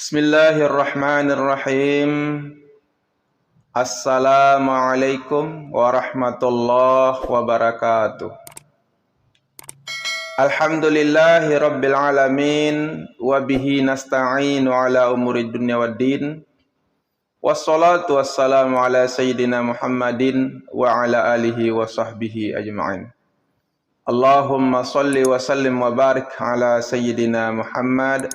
Bismillahirrahmanirrahim. Assalamualaikum warahmatullahi wabarakatuh. Alhamdulillahi rabbil alamin. Wabihi nasta'inu ala umurid dunya waddin. Wassalatu wassalamu ala sayyidina Muhammadin wa ala alihi wa sahbihi ajma'in. Allahumma salli wa sallim wa barik ala sayyidina Muhammad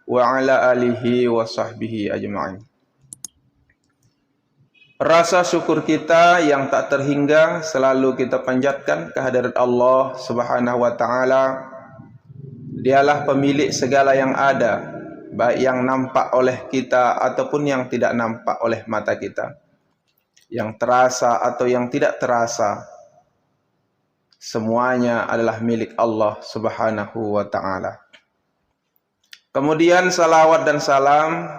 wa ala alihi wa sahbihi ajma'in. Rasa syukur kita yang tak terhingga selalu kita panjatkan kehadirat Allah Subhanahu wa taala. Dialah pemilik segala yang ada, baik yang nampak oleh kita ataupun yang tidak nampak oleh mata kita, yang terasa atau yang tidak terasa. Semuanya adalah milik Allah Subhanahu wa taala. Kemudian salawat dan salam,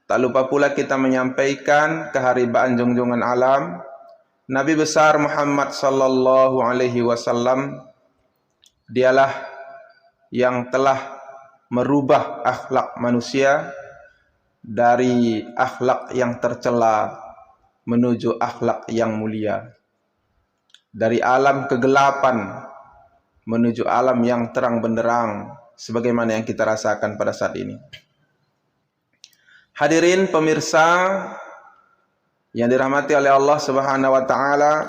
tak lupa pula kita menyampaikan keharibaan junjungan alam Nabi besar Muhammad sallallahu alaihi wasallam. Dialah yang telah merubah akhlak manusia dari akhlak yang tercela menuju akhlak yang mulia, dari alam kegelapan menuju alam yang terang benderang, sebagaimana yang kita rasakan pada saat ini. Hadirin pemirsa yang dirahmati oleh Allah Subhanahu wa taala,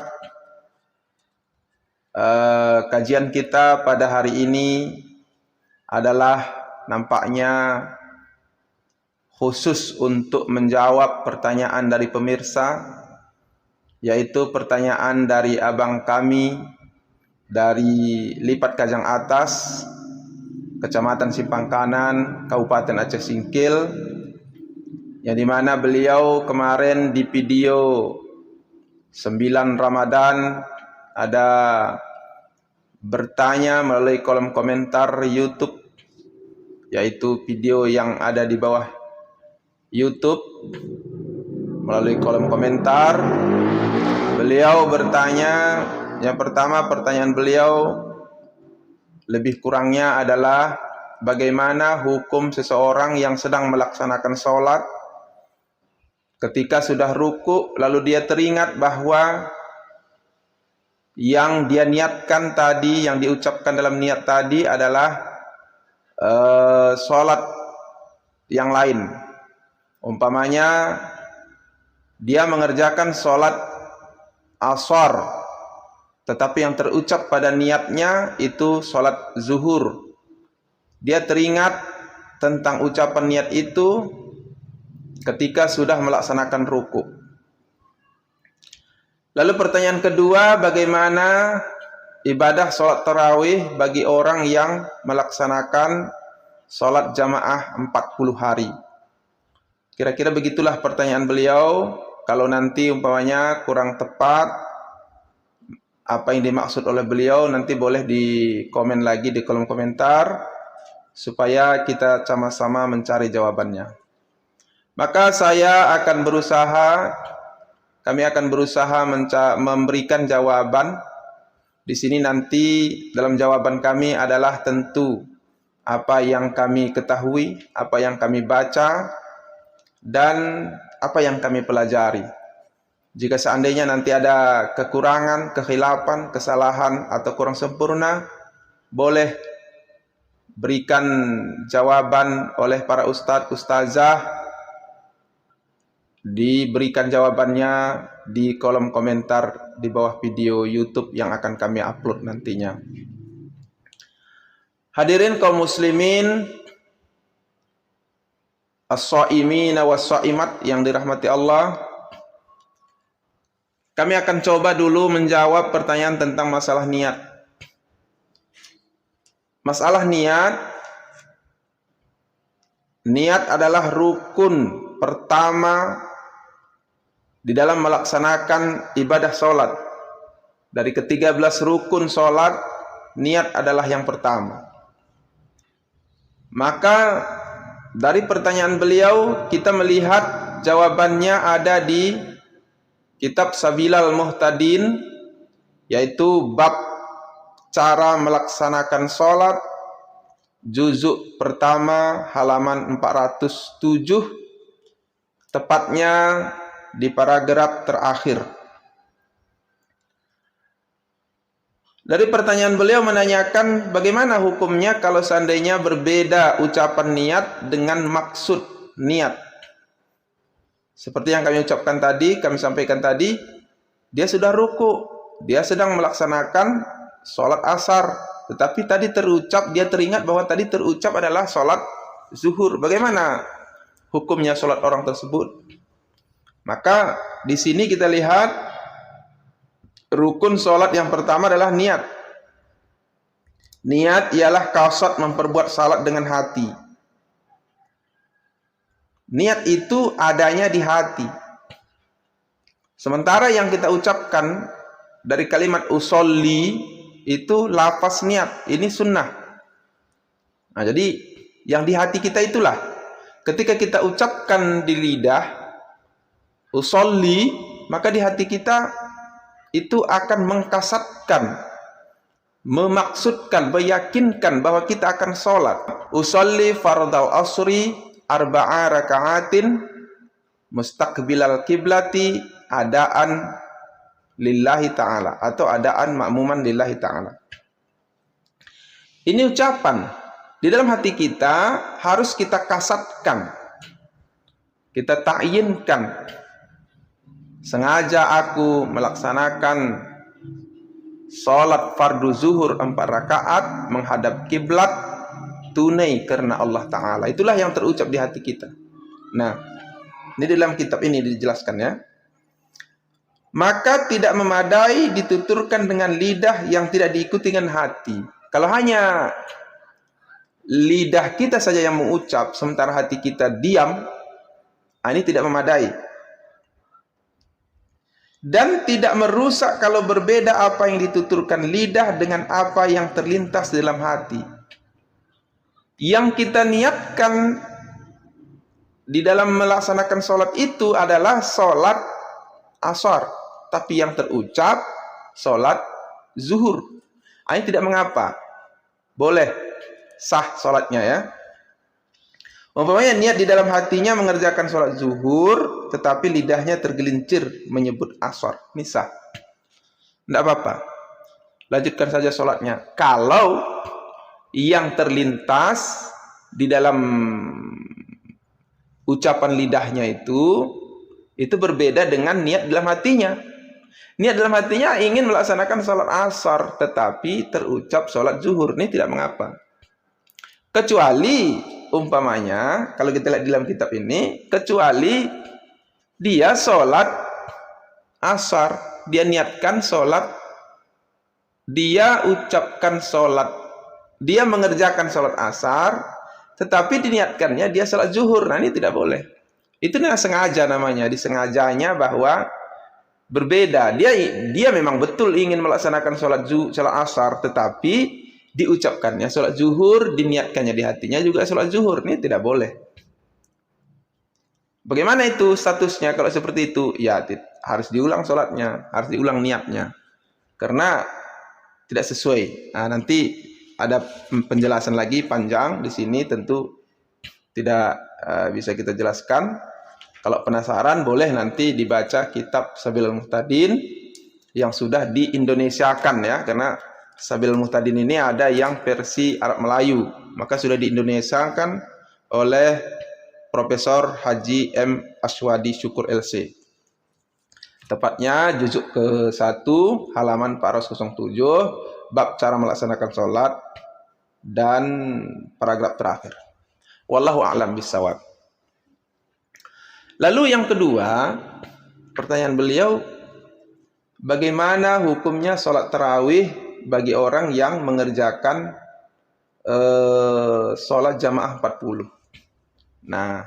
kajian kita pada hari ini adalah nampaknya khusus untuk menjawab pertanyaan dari pemirsa, yaitu pertanyaan dari abang kami dari Lipat Kajang Atas, Kecamatan Simpang Kanan, Kabupaten Aceh Singkil, yang dimana beliau kemarin di video 9 Ramadan ada bertanya melalui kolom komentar YouTube, yaitu video yang ada di bawah YouTube. Melalui kolom komentar beliau bertanya, yang pertama pertanyaan beliau lebih kurangnya adalah bagaimana hukum seseorang yang sedang melaksanakan sholat, ketika sudah ruku lalu dia teringat bahwa yang dia niatkan tadi, yang diucapkan dalam niat tadi adalah sholat yang lain. Umpamanya dia mengerjakan sholat asar, tetapi yang terucap pada niatnya itu sholat zuhur. Dia teringat tentang ucapan niat itu ketika sudah melaksanakan ruku. Lalu pertanyaan kedua, bagaimana ibadah sholat tarawih bagi orang yang melaksanakan sholat jamaah 40 hari? Kira-kira begitulah pertanyaan beliau. Kalau nanti umpamanya kurang tepat apa yang dimaksud oleh beliau, nanti boleh di komen lagi di kolom komentar supaya kita sama-sama mencari jawabannya. Maka kami akan berusaha memberikan jawaban. Di sini nanti dalam jawaban kami adalah tentu apa yang kami ketahui, apa yang kami baca, dan apa yang kami pelajari. Jika seandainya nanti ada kekurangan, kekhilafan, kesalahan atau kurang sempurna, boleh berikan jawaban oleh para ustadz, ustazah, diberikan jawabannya di kolom komentar di bawah video YouTube yang akan kami upload nantinya. Hadirin kaum muslimin, as-shaimina was-shaimat yang dirahmati Allah, kami akan coba dulu menjawab pertanyaan tentang masalah niat. Masalah niat adalah rukun pertama di dalam melaksanakan ibadah sholat. Dari ke-13 rukun sholat, niat adalah yang pertama. Maka dari pertanyaan beliau kita melihat jawabannya ada di Kitab Sabilal Muhtadin, yaitu bab cara melaksanakan sholat juzuk pertama halaman 407, tepatnya di paragraf terakhir. Dari pertanyaan beliau menanyakan bagaimana hukumnya kalau seandainya berbeda ucapan niat dengan maksud niat. Seperti yang kami ucapkan tadi, kami sampaikan tadi, dia sudah ruku, dia sedang melaksanakan sholat asar, tetapi tadi terucap, dia teringat bahwa tadi terucap adalah sholat zuhur. Bagaimana hukumnya sholat orang tersebut? Maka di sini kita lihat rukun sholat yang pertama adalah niat. Niat ialah qasad, memperbuat salat dengan hati. Niat itu adanya di hati. Sementara yang kita ucapkan dari kalimat usolli itu lafaz niat, ini sunnah. Nah, jadi yang di hati kita itulah ketika kita ucapkan di lidah usolli, maka di hati kita itu akan mengkasatkan, memaksudkan, meyakinkan bahwa kita akan sholat. Usolli fardal asri arba'a raka'atin mustaqbilal kiblati adaan lillahi ta'ala, atau adaan makmuman lillahi ta'ala. Ini ucapan di dalam hati kita harus kita kasatkan, kita ta'yinkan. Sengaja aku melaksanakan sholat fardu zuhur 4 rakaat menghadap kiblat tunai karena Allah Ta'ala. Itulah yang terucap di hati kita. Nah, ini dalam kitab ini dijelaskan ya. Maka tidak memadai dituturkan dengan lidah yang tidak diikuti dengan hati. Kalau hanya lidah kita saja yang mengucap sementara hati kita diam, ini tidak memadai. Dan tidak merusak kalau berbeda apa yang dituturkan lidah dengan apa yang terlintas dalam hati. Yang kita niatkan di dalam melaksanakan sholat itu adalah sholat asar, tapi yang terucap sholat zuhur. Ini tidak mengapa, boleh, sah sholatnya ya. Umpamanya niat di dalam hatinya mengerjakan sholat zuhur, tetapi lidahnya tergelincir menyebut asar, ini sah, tidak apa-apa, lanjutkan saja sholatnya. Kalau yang terlintas di dalam ucapan lidahnya itu berbeda dengan niat dalam hatinya. Niat dalam hatinya ingin melaksanakan sholat asar, tetapi terucap sholat zuhur, ini tidak mengapa. Kecuali umpamanya, kalau kita lihat dalam kitab ini, kecuali dia sholat asar, dia niatkan sholat, dia ucapkan sholat, dia mengerjakan sholat asar, tetapi diniatkannya dia sholat zuhur. Nah, ini tidak boleh. Itu sengaja namanya, disengajanya bahwa berbeda. Dia memang betul ingin melaksanakan sholat asar, tetapi diucapkannya sholat zuhur, diniatkannya di hatinya juga sholat zuhur. Ini tidak boleh. Bagaimana itu statusnya kalau seperti itu? Ya, harus diulang sholatnya, harus diulang niatnya, karena tidak sesuai. Nah, nanti ada penjelasan lagi panjang di sini, tentu tidak bisa kita jelaskan. Kalau penasaran boleh nanti dibaca kitab Sabilul Muhtadin yang sudah di-Indonesiakan ya, karena Sabilul Muhtadin ini ada yang versi Arab Melayu, maka sudah di-Indonesiakan oleh Profesor Haji M. Aswadi Syukur LC. Tepatnya juzuk ke-1 halaman 407, bab cara melaksanakan sholat dan paragraf terakhir. Wallahu a'lam bishawab. Lalu yang kedua, pertanyaan beliau, bagaimana hukumnya sholat tarawih bagi orang yang mengerjakan sholat jamaah 40. Nah,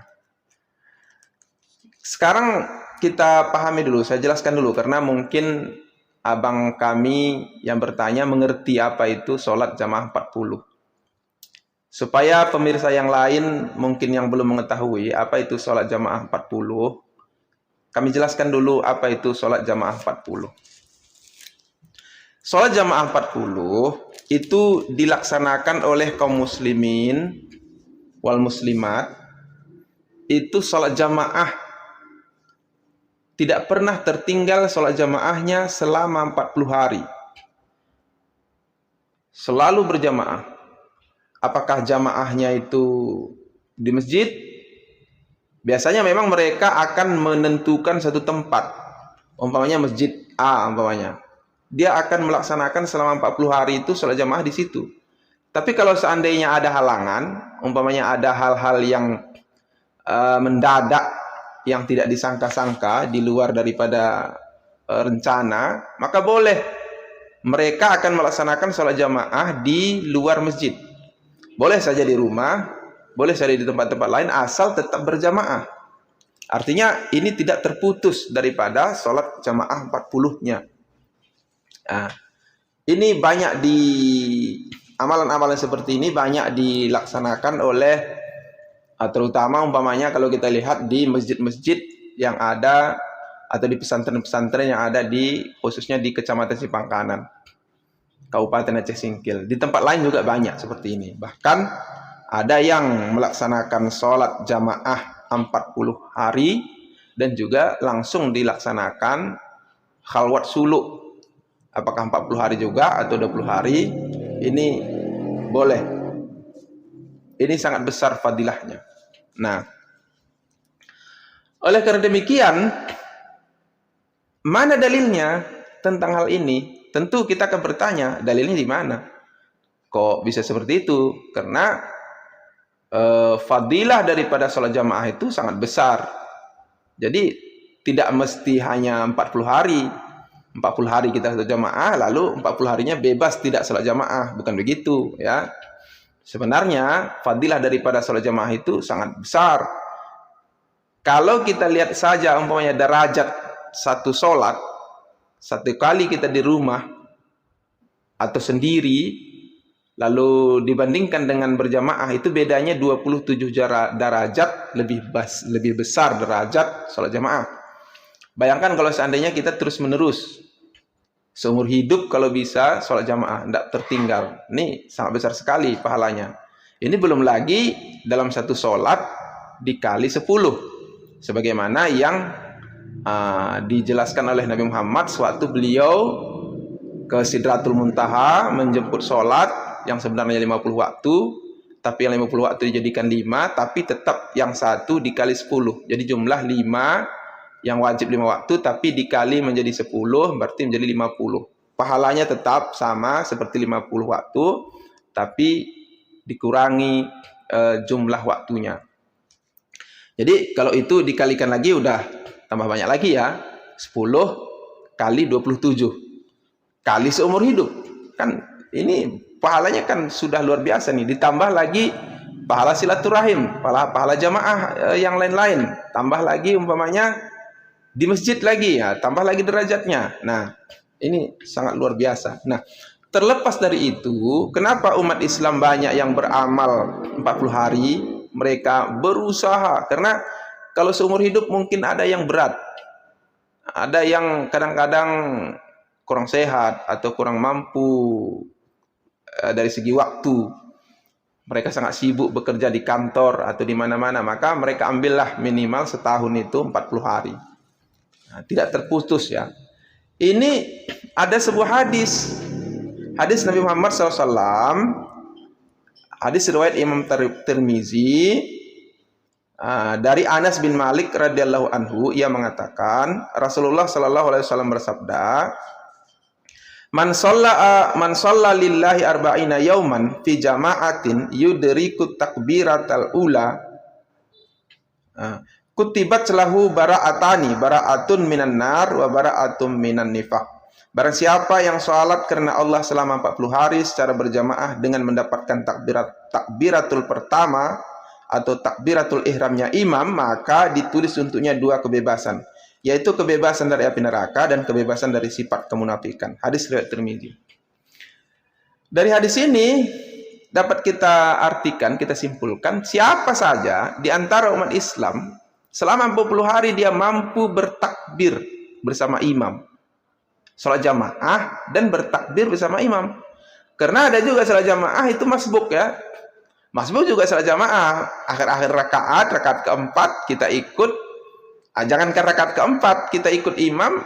sekarang kita pahami dulu, saya jelaskan dulu, karena mungkin abang kami yang bertanya mengerti apa itu sholat jamaah 40. Supaya pemirsa yang lain mungkin yang belum mengetahui apa itu sholat jamaah 40, kami jelaskan dulu apa itu sholat jamaah 40. Sholat jamaah 40 itu dilaksanakan oleh kaum muslimin wal muslimat, itu sholat jamaah tidak pernah tertinggal sholat jamaahnya selama 40 hari. Selalu berjamaah. Apakah jamaahnya itu di masjid? Biasanya memang mereka akan menentukan satu tempat. Umpamanya masjid A umpamanya. Dia akan melaksanakan selama 40 hari itu sholat jamaah di situ. Tapi kalau seandainya ada halangan, umpamanya ada hal-hal yang mendadak, yang tidak disangka-sangka, di luar daripada rencana, maka boleh mereka akan melaksanakan sholat jamaah di luar masjid. Boleh saja di rumah, boleh saja di tempat-tempat lain, asal tetap berjamaah. Artinya ini tidak terputus daripada sholat jamaah 40-nya. Nah, ini banyak di amalan-amalan seperti ini banyak dilaksanakan oleh terutama umpamanya kalau kita lihat di masjid-masjid yang ada atau di pesantren-pesantren yang ada di khususnya di Kecamatan Sipangkanan, Kabupaten Aceh Singkil. Di tempat lain juga banyak seperti ini. Bahkan ada yang melaksanakan sholat jamaah 40 hari dan juga langsung dilaksanakan khalwat suluk. Apakah 40 hari juga atau 20 hari, ini boleh. Ini sangat besar fadilahnya. Nah, oleh karena demikian, mana dalilnya tentang hal ini? Tentu kita akan bertanya, dalilnya di mana? Kok bisa seperti itu? Karena fadilah daripada sholat jamaah itu sangat besar. Jadi tidak mesti hanya 40 hari. 40 hari kita sholat jamaah, lalu 40 harinya bebas tidak sholat jamaah. Bukan begitu, ya. Sebenarnya fadilah daripada sholat jamaah itu sangat besar. Kalau kita lihat saja umpamanya derajat satu sholat, satu kali kita di rumah atau sendiri, lalu dibandingkan dengan berjamaah, itu bedanya 27 derajat lebih besar derajat sholat jamaah. Bayangkan kalau seandainya kita terus-menerus seumur hidup kalau bisa sholat jamaah, tidak tertinggal. Ini sangat besar sekali pahalanya. Ini belum lagi dalam satu sholat dikali 10. Sebagaimana yang dijelaskan oleh Nabi Muhammad sewaktu beliau ke Sidratul Muntaha menjemput sholat yang sebenarnya 50 waktu, tapi yang 50 waktu dijadikan 5, tapi tetap yang satu dikali 10. Jadi jumlah 5 yang wajib 5 waktu, tapi dikali menjadi 10, berarti menjadi 50. Pahalanya tetap sama seperti 50 waktu, tapi dikurangi jumlah waktunya. Jadi kalau itu dikalikan lagi udah tambah banyak lagi ya. 10 kali 27 kali seumur hidup. Kan ini pahalanya kan sudah luar biasa nih. Ditambah lagi pahala silaturahim, pahala jamaah yang lain-lain. Tambah lagi umpamanya di masjid lagi ya, tambah lagi derajatnya. Nah, ini sangat luar biasa. Nah, terlepas dari itu, kenapa umat Islam banyak yang beramal 40 hari? Mereka berusaha, karena kalau seumur hidup mungkin ada yang berat, ada yang kadang-kadang kurang sehat atau kurang mampu dari segi waktu. Mereka sangat sibuk bekerja di kantor atau di mana-mana, maka mereka ambillah minimal setahun itu 40 hari. Nah, tidak terputus ya. Ini ada sebuah hadis Nabi Muhammad SAW, hadis riwayat Imam Tirmizi, dari Anas bin Malik radhiyallahu anhu, ia mengatakan Rasulullah sallallahu alaihi wasallam bersabda, Man shalla lillahi arba'ina yauman fi jama'atin yudriku takbiratal ula, kutibat lahu bara'atun minan nar wa bara'atun minan nifaq. Barang siapa yang sholat karena Allah selama 40 hari secara berjamaah dengan mendapatkan takbiratul pertama atau takbiratul ihramnya imam, maka ditulis untuknya 2 kebebasan, yaitu kebebasan dari api neraka dan kebebasan dari sifat kemunafikan. Hadis riwayat Tirmizi. Dari hadis ini dapat kita artikan, kita simpulkan, siapa saja di antara umat Islam selama 40 hari dia mampu bertakbir bersama imam, sholat jamaah dan bertakbir bersama imam. Karena ada juga salat jamaah itu masbuk ya. Masbuk juga salat jamaah. Akhir-akhir rakaat keempat kita ikut. Jangankan rakaat keempat, kita ikut imam,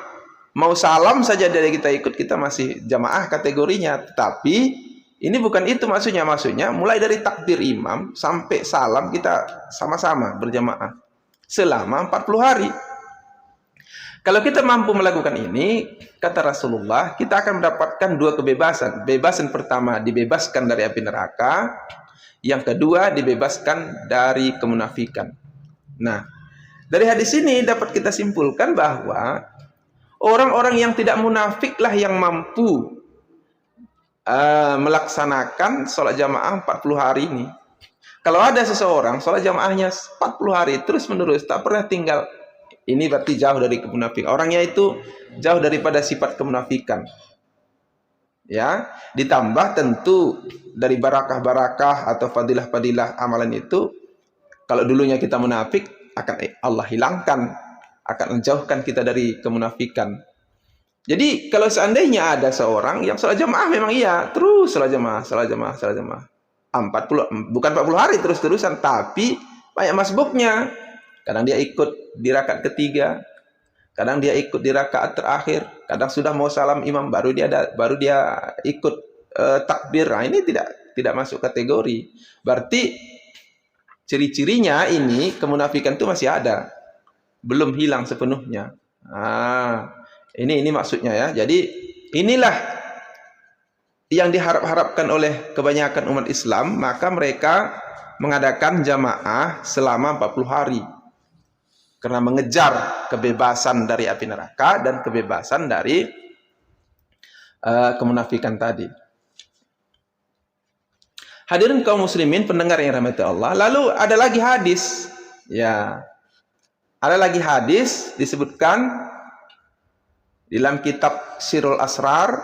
mau salam saja dari kita ikut, kita masih jamaah kategorinya. Tapi ini bukan itu maksudnya. Maksudnya mulai dari takbir imam sampai salam kita sama-sama berjamaah selama 40 hari. Kalau kita mampu melakukan ini, kata Rasulullah, kita akan mendapatkan dua kebebasan. Bebasan pertama, dibebaskan dari api neraka. Yang kedua, dibebaskan dari kemunafikan. Nah, dari hadis ini dapat kita simpulkan bahwa orang-orang yang tidak munafiklah yang mampu melaksanakan sholat jamaah 40 hari ini. Kalau ada seseorang sholat jamaahnya 40 hari terus-menerus, tak pernah tinggal, ini berarti jauh dari kemunafikan. Orangnya itu jauh daripada sifat kemunafikan. Ya, ditambah tentu dari barakah-barakah atau fadilah-fadilah amalan itu, kalau dulunya kita munafik, akan Allah hilangkan, akan menjauhkan kita dari kemunafikan. Jadi kalau seandainya ada seorang yang sholat jamaah, memang iya, terus sholat jamaah. 40, bukan 40 hari terus-terusan, tapi banyak masbuknya. Kadang dia ikut di rakaat ketiga, kadang dia ikut di rakaat terakhir, kadang sudah mau salam imam baru dia ikut takbir. Nah, ini tidak masuk kategori. Berarti ciri-cirinya ini kemunafikan itu masih ada, belum hilang sepenuhnya. Ini maksudnya ya. Jadi inilah yang diharap-harapkan oleh kebanyakan umat Islam, maka mereka mengadakan jamaah selama 40 hari. Karena mengejar kebebasan dari api neraka dan kebebasan dari kemunafikan tadi. Hadirin kaum muslimin, pendengar yang rahmati Allah. Lalu ada lagi hadis. Ya. Ada lagi hadis disebutkan dalam kitab Sirul Asrar.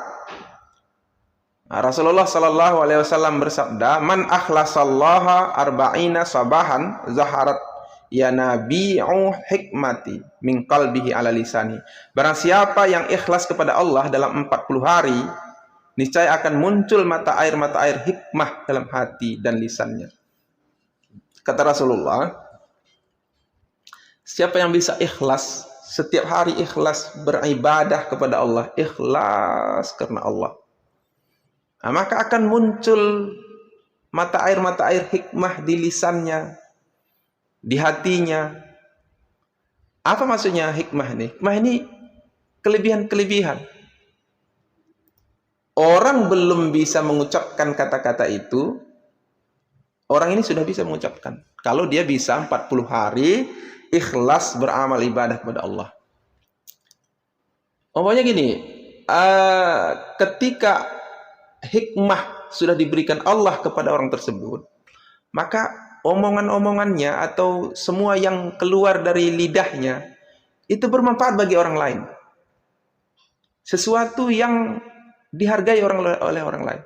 Rasulullah sallallahu alaihi wasallam bersabda, "Man akhlasallaha arba'ina sabahan zaharat ya nabi'u hikmati min qalbihi ala lisani." Barang siapa yang ikhlas kepada Allah dalam 40 hari, niscaya akan muncul mata air hikmah dalam hati dan lisannya. Kata Rasulullah, siapa yang bisa ikhlas, setiap hari ikhlas beribadah kepada Allah, ikhlas karena Allah, maka akan muncul mata air hikmah di lisannya, di hatinya. Apa maksudnya hikmah ini? Hikmah ini kelebihan-kelebihan. Orang belum bisa mengucapkan kata-kata itu, orang ini sudah bisa mengucapkan. Kalau dia bisa 40 hari ikhlas beramal ibadah kepada Allah. Umpamanya gini, ketika hikmah sudah diberikan Allah kepada orang tersebut, maka omongan-omongannya atau semua yang keluar dari lidahnya itu bermanfaat bagi orang lain. Sesuatu yang dihargai oleh orang lain.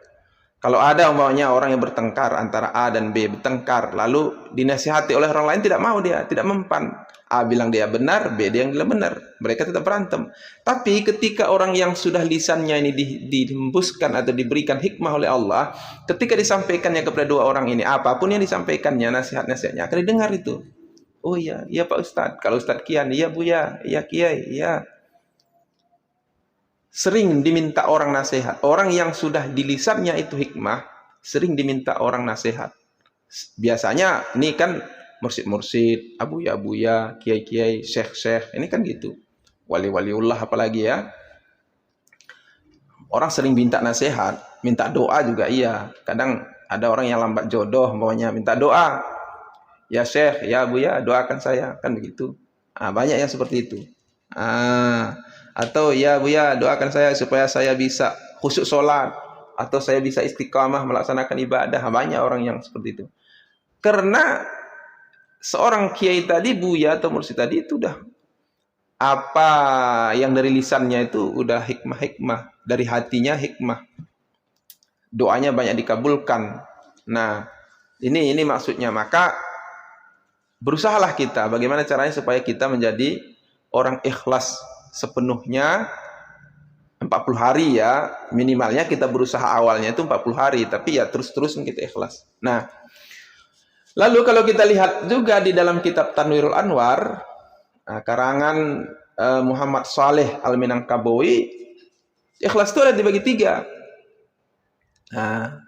Kalau ada umpamanya orang yang bertengkar antara A dan B, bertengkar lalu dinasihati oleh orang lain, tidak mau, dia tidak mempan. A bilang dia benar, B dia yang bilang benar. Mereka tetap berantem. Tapi ketika orang yang sudah lisannya ini dihembuskan atau diberikan hikmah oleh Allah, ketika disampaikannya kepada dua orang ini, apapun yang disampaikannya, nasihat-nasihatnya akan didengar itu. Oh iya, iya Pak Ustadz. Kalau Ustadz Kian, iya Buya, iya Kiai, iya. Sering diminta orang nasihat. Orang yang sudah di lisannya itu hikmah, sering diminta orang nasihat. Biasanya ini kan mursyid-mursyid, abuya-abuya, kiai-kiai, syekh-syekh, ini kan gitu. Wali-waliullah apalagi ya. Orang sering minta nasihat, minta doa juga iya. Kadang ada orang yang lambat jodoh, maunya minta doa. Ya syekh, ya abuya, doakan saya, kan begitu. Banyak yang seperti itu. Atau ya Buya, doakan saya supaya saya bisa khusyuk sholat, atau saya bisa istiqamah melaksanakan ibadah. Banyak orang yang seperti itu. Karena seorang kiai tadi, Buya atau mursyid tadi itu udah apa yang dari lisannya itu udah hikmah-hikmah, dari hatinya hikmah. Doanya banyak dikabulkan. Nah, ini maksudnya. Maka berusahalah kita bagaimana caranya supaya kita menjadi orang ikhlas sepenuhnya 40 40 hari ya, minimalnya kita berusaha awalnya itu 40 hari, tapi ya terus-terusan kita ikhlas. Nah, lalu kalau kita lihat juga di dalam kitab Tanwirul Anwar, karangan Muhammad Saleh Al-Minangkabawi, ikhlas itu ada dibagi 3. Nah,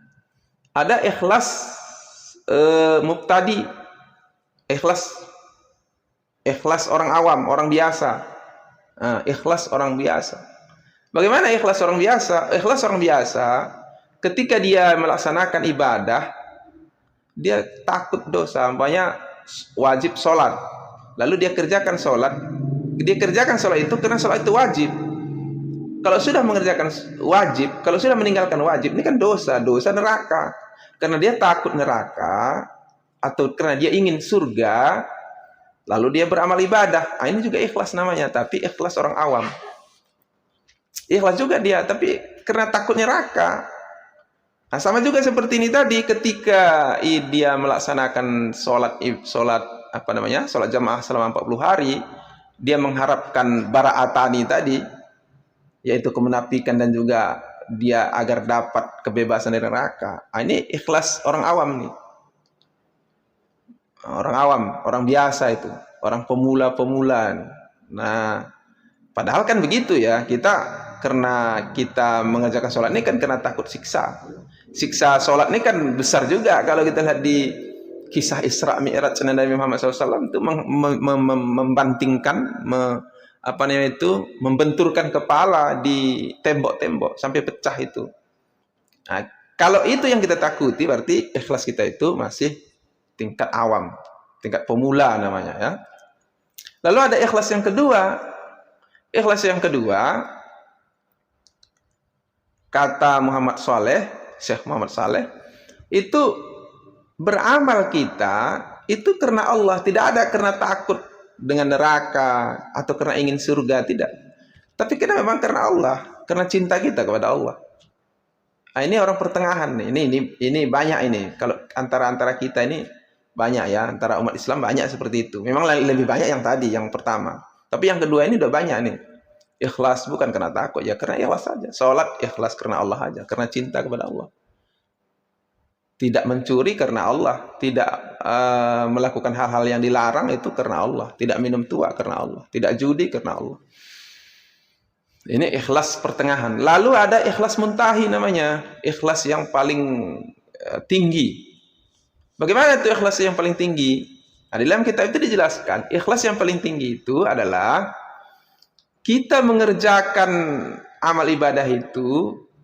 ada ikhlas mubtadi, ikhlas orang awam, orang biasa. Ikhlas orang biasa. Bagaimana ikhlas orang biasa? Ikhlas orang biasa ketika dia melaksanakan ibadah, dia takut dosa, umpamanya wajib sholat, lalu dia kerjakan sholat. Dia kerjakan sholat itu karena sholat itu wajib. Kalau sudah mengerjakan wajib, kalau sudah meninggalkan wajib, ini kan dosa neraka. Karena dia takut neraka, atau karena dia ingin surga, lalu dia beramal ibadah. Ini juga ikhlas namanya, tapi ikhlas orang awam. Ikhlas juga dia, tapi karena takut neraka. Nah, sama juga seperti ini tadi, ketika dia melaksanakan sholat jamaah selama 40 hari, dia mengharapkan bara'atani tadi, yaitu kemunafikan dan juga dia agar dapat kebebasan dari neraka. Ini ikhlas orang awam nih. Orang awam, orang biasa itu, orang pemula-pemula. Nah, padahal kan begitu ya, karena kita mengerjakan sholat ini kan karena takut siksa. Siksa sholat ini kan besar juga. Kalau kita lihat di kisah Isra Mi'raj Nabi Muhammad SAW itu membantingkan, membenturkan kepala di tembok-tembok sampai pecah itu. Nah, kalau itu yang kita takuti, berarti ikhlas kita itu masih tingkat awam, tingkat pemula namanya ya. Lalu ada ikhlas yang kedua. Ikhlas yang kedua, kata Muhammad Saleh, Syekh Muhammad Saleh, itu beramal kita itu karena Allah, tidak ada karena takut dengan neraka atau karena ingin surga, tidak. Tapi kita memang karena Allah, karena cinta kita kepada Allah. Nah, ini orang pertengahan nih. Ini banyak ini. Kalau antara kita ini banyak ya, antara umat Islam banyak seperti itu. Memang lebih banyak yang tadi, yang pertama. Tapi yang kedua ini udah banyak nih. Ikhlas bukan karena takut, ya karena ikhlas saja. Salat ikhlas karena Allah aja, karena cinta kepada Allah. Tidak mencuri karena Allah, tidak melakukan hal-hal yang dilarang itu karena Allah, tidak minum tua karena Allah, tidak judi karena Allah. Ini ikhlas pertengahan. Lalu ada ikhlas muntahi namanya, ikhlas yang paling tinggi. Bagaimana itu ikhlas yang paling tinggi? Nah, di dalam kitab itu dijelaskan, ikhlas yang paling tinggi itu adalah kita mengerjakan amal ibadah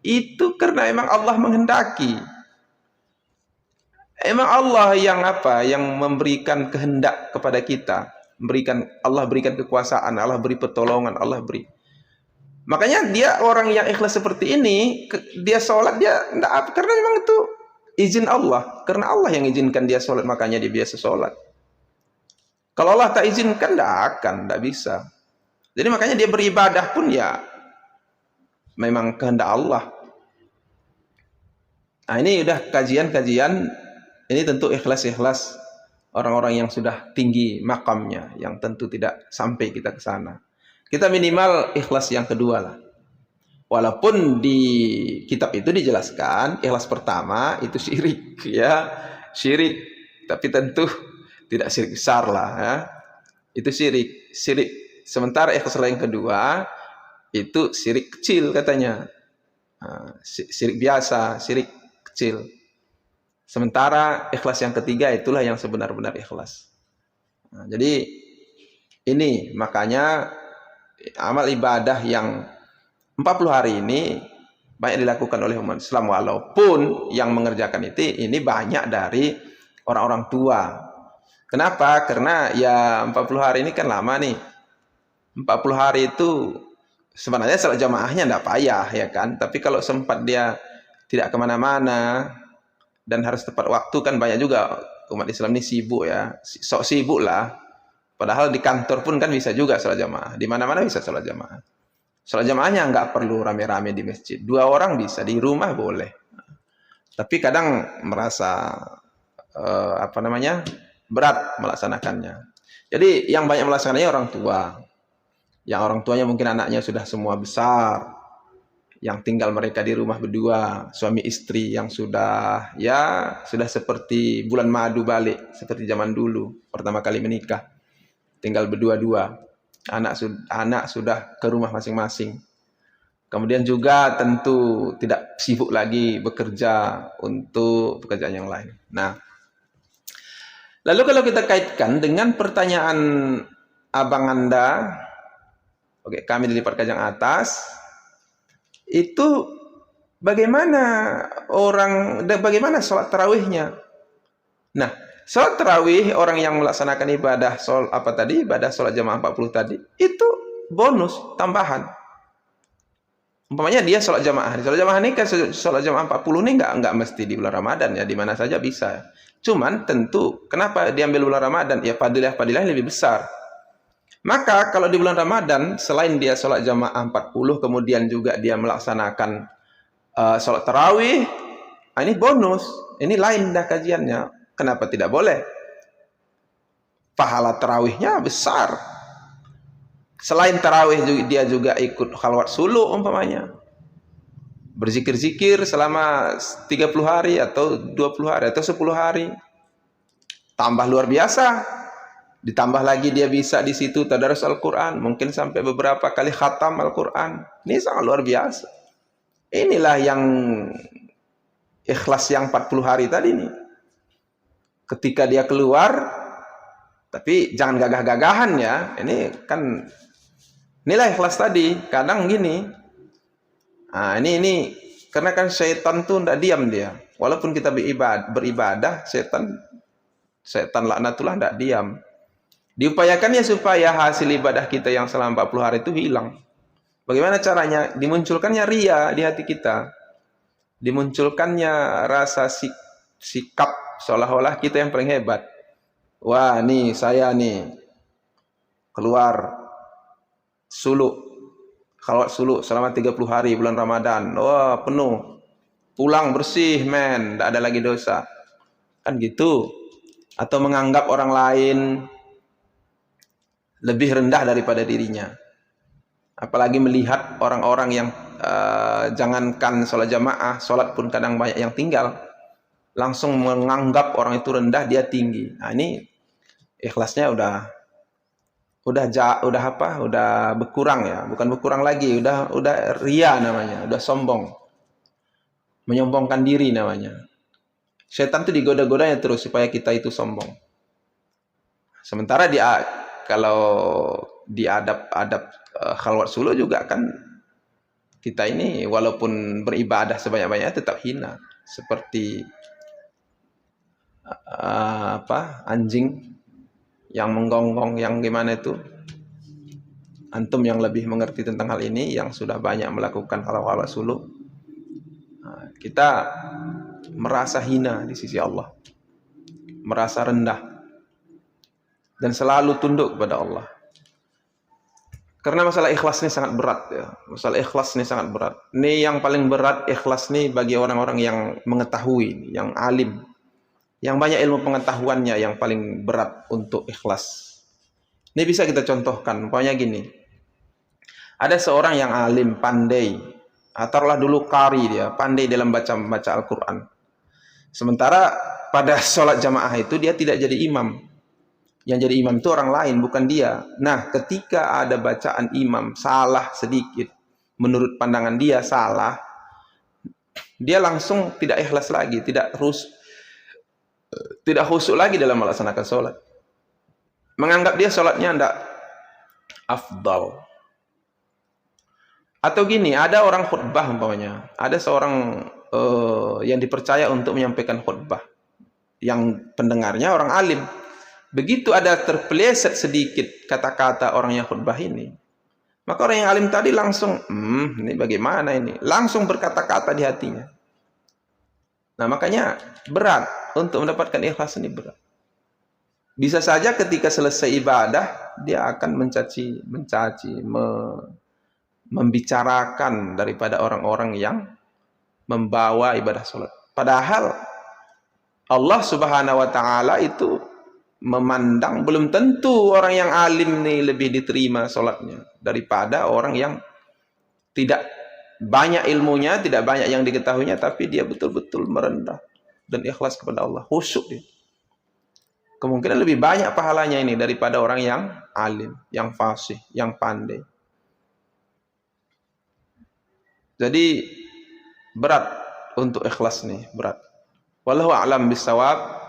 itu karena emang Allah menghendaki. Emang Allah yang memberikan kehendak kepada kita, Allah berikan kekuasaan, Allah beri pertolongan, Allah beri. Makanya dia orang yang ikhlas seperti ini, dia sholat dia enggak, karena memang itu izin Allah, karena Allah yang izinkan dia sholat, makanya dia biasa sholat. Kalau Allah tak izinkan, enggak bisa. Jadi makanya dia beribadah pun ya memang kehendak Allah. Nah, ini udah kajian. Ini tentu ikhlas orang-orang yang sudah tinggi makamnya, yang tentu tidak sampai kita ke sana. Kita minimal ikhlas yang kedua lah. Walaupun di kitab itu dijelaskan ikhlas pertama itu syirik ya, syirik, tapi tentu tidak syirik besar lah ya. Itu syirik. Sementara ikhlas yang kedua itu syirik kecil katanya. Syirik biasa, syirik kecil. Sementara ikhlas yang ketiga itulah yang sebenar-benar ikhlas. Nah, jadi ini makanya amal ibadah yang 40 hari ini banyak dilakukan oleh umat Islam, walaupun yang mengerjakan ini banyak dari orang-orang tua. Kenapa? Karena ya 40 hari ini kan lama nih. 40 hari itu sebenarnya salat jamaahnya enggak payah ya kan, tapi kalau sempat dia tidak kemana-mana dan harus tepat waktu, kan banyak juga umat Islam ini sibuk ya, sok sibuk lah. Padahal di kantor pun kan bisa juga sholat jamaah, di mana-mana bisa sholat jamaah. Sholat jamaahnya nggak perlu rame-rame di masjid, 2 orang bisa, di rumah boleh. Tapi kadang merasa berat melaksanakannya. Jadi yang banyak melaksanakannya orang tua, yang orang tuanya mungkin anaknya sudah semua besar, yang tinggal mereka di rumah berdua, suami istri yang sudah seperti bulan madu balik, seperti zaman dulu pertama kali menikah, tinggal berdua-dua, anak sudah ke rumah masing-masing. Kemudian juga tentu tidak sibuk lagi bekerja untuk pekerjaan yang lain. Nah, lalu kalau kita kaitkan dengan pertanyaan abang Anda, oke, kami dilipat kajang atas, itu bagaimana sholat tarawihnya? Nah, sholat tarawih orang yang melaksanakan ibadah sholat jamaah 40 tadi, itu bonus tambahan. Umpamanya dia sholat jamaah ini kan sholat jamaah 40 ini nggak mesti di bulan Ramadan ya, di mana saja bisa. Cuman tentu kenapa diambil bulan Ramadan? Ya fadilah lebih besar. Maka kalau di bulan Ramadan, selain dia sholat jamaah 40, kemudian juga dia melaksanakan sholat tarawih, ini bonus, ini lain dah kajiannya. Kenapa tidak boleh? Pahala tarawihnya besar. Selain tarawih dia juga ikut khalwat suluk umpamanya. Berzikir-zikir selama 30 hari atau 20 hari atau 10 hari. Tambah luar biasa. Ditambah lagi dia bisa di situ tadarus Al-Quran, mungkin sampai beberapa kali khatam Al-Quran. Ini sangat luar biasa. Inilah yang ikhlas yang 40 hari tadi nih. Ketika dia keluar, tapi jangan gagah-gagahan ya. Ini kan inilah ikhlas tadi. Kadang gini. Nah, ini karena kan syaitan tuh tidak diam dia. Walaupun kita beribadah, syaitan laknatullah tidak diam. Diupayakannya supaya hasil ibadah kita yang selama 40 hari itu hilang. Bagaimana caranya? Dimunculkannya ria di hati kita. Dimunculkannya rasa sikap seolah-olah kita yang paling hebat. Wah, nih saya nih keluar khalwat suluk selama 30 hari bulan Ramadan. Wah, penuh. Pulang bersih, men, tidak ada lagi dosa. Kan gitu. Atau menganggap orang lain lebih rendah daripada dirinya. Apalagi melihat orang-orang yang jangankan sholat jamaah, sholat pun kadang banyak yang tinggal, langsung menganggap orang itu rendah, dia tinggi. Nah, ini ikhlasnya udah berkurang ya, bukan berkurang lagi, udah ria namanya, udah sombong, menyombongkan diri namanya. Setan itu digoda-godanya terus supaya kita itu sombong. Sementara kalau di adab khalwat suluk juga kan kita ini walaupun beribadah sebanyak-banyaknya tetap hina, seperti anjing yang menggonggong, yang gimana itu. Antum yang lebih mengerti tentang hal ini, yang sudah banyak melakukan khalwat suluk, kita merasa hina di sisi Allah, merasa rendah, dan selalu tunduk kepada Allah. Karena masalah ikhlas ini sangat berat ya. Masalah ikhlas ini sangat berat. Ini yang paling berat ikhlas ini bagi orang-orang yang mengetahui, yang alim, yang banyak ilmu pengetahuannya, yang paling berat untuk ikhlas. Ini bisa kita contohkan, pokoknya gini. Ada seorang yang alim, pandai, taruhlah dulu qari dia, pandai dalam baca Al-Quran. Sementara pada sholat jamaah itu dia tidak jadi imam. Yang jadi imam itu orang lain, bukan dia. Nah, ketika ada bacaan imam salah sedikit, menurut pandangan dia salah, dia langsung tidak ikhlas lagi, tidak khusyuk lagi dalam melaksanakan sholat. Menganggap dia sholatnya tidak afdal. Atau gini, ada orang khutbah umpamanya, ada seorang yang dipercaya untuk menyampaikan khutbah, yang pendengarnya orang alim. Begitu ada terpeleset sedikit kata-kata orang yang khutbah ini, maka orang yang alim tadi langsung, ini bagaimana ini? Langsung berkata-kata di hatinya. Nah, makanya berat untuk mendapatkan ikhlas ini, berat. Bisa saja ketika selesai ibadah, dia akan mencaci, membicarakan daripada orang-orang yang membawa ibadah sholat. Padahal Allah Subhanahu wa Ta'ala itu memandang belum tentu orang yang alim nih lebih diterima sholatnya daripada orang yang tidak banyak ilmunya, tidak banyak yang diketahuinya, tapi dia betul-betul merendah dan ikhlas kepada Allah, khusyuk dia. Kemungkinan lebih banyak pahalanya ini daripada orang yang alim, yang fasih, yang pandai. Jadi berat untuk ikhlas nih, berat. Wallahu a'lam bissawab.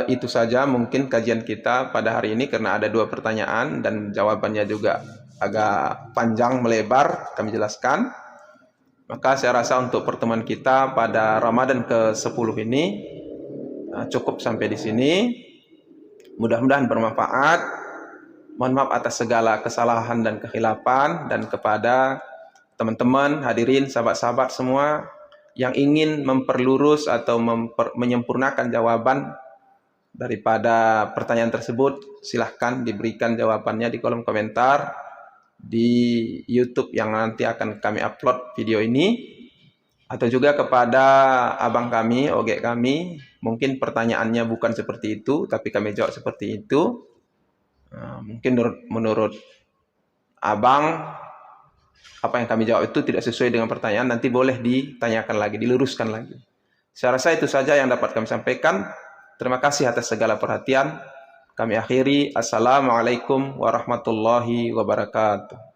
Itu saja mungkin kajian kita pada hari ini, karena ada 2 pertanyaan dan jawabannya juga agak panjang melebar kami jelaskan. Maka saya rasa untuk pertemuan kita pada Ramadan ke-10 ini cukup sampai di sini. Mudah-mudahan bermanfaat. Mohon maaf atas segala kesalahan dan kekhilafan, dan kepada teman-teman hadirin, sahabat-sahabat semua yang ingin memperlurus atau menyempurnakan jawaban daripada pertanyaan tersebut, silahkan diberikan jawabannya di kolom komentar di YouTube yang nanti akan kami upload video ini, atau juga kepada abang kami, ogek kami, mungkin pertanyaannya bukan seperti itu, tapi kami jawab seperti itu. Mungkin menurut abang, apa yang kami jawab itu tidak sesuai dengan pertanyaan, nanti boleh ditanyakan lagi, diluruskan lagi. Saya rasa itu saja yang dapat kami sampaikan. Terima kasih atas segala perhatian. Kami akhiri. Assalamualaikum warahmatullahi wabarakatuh.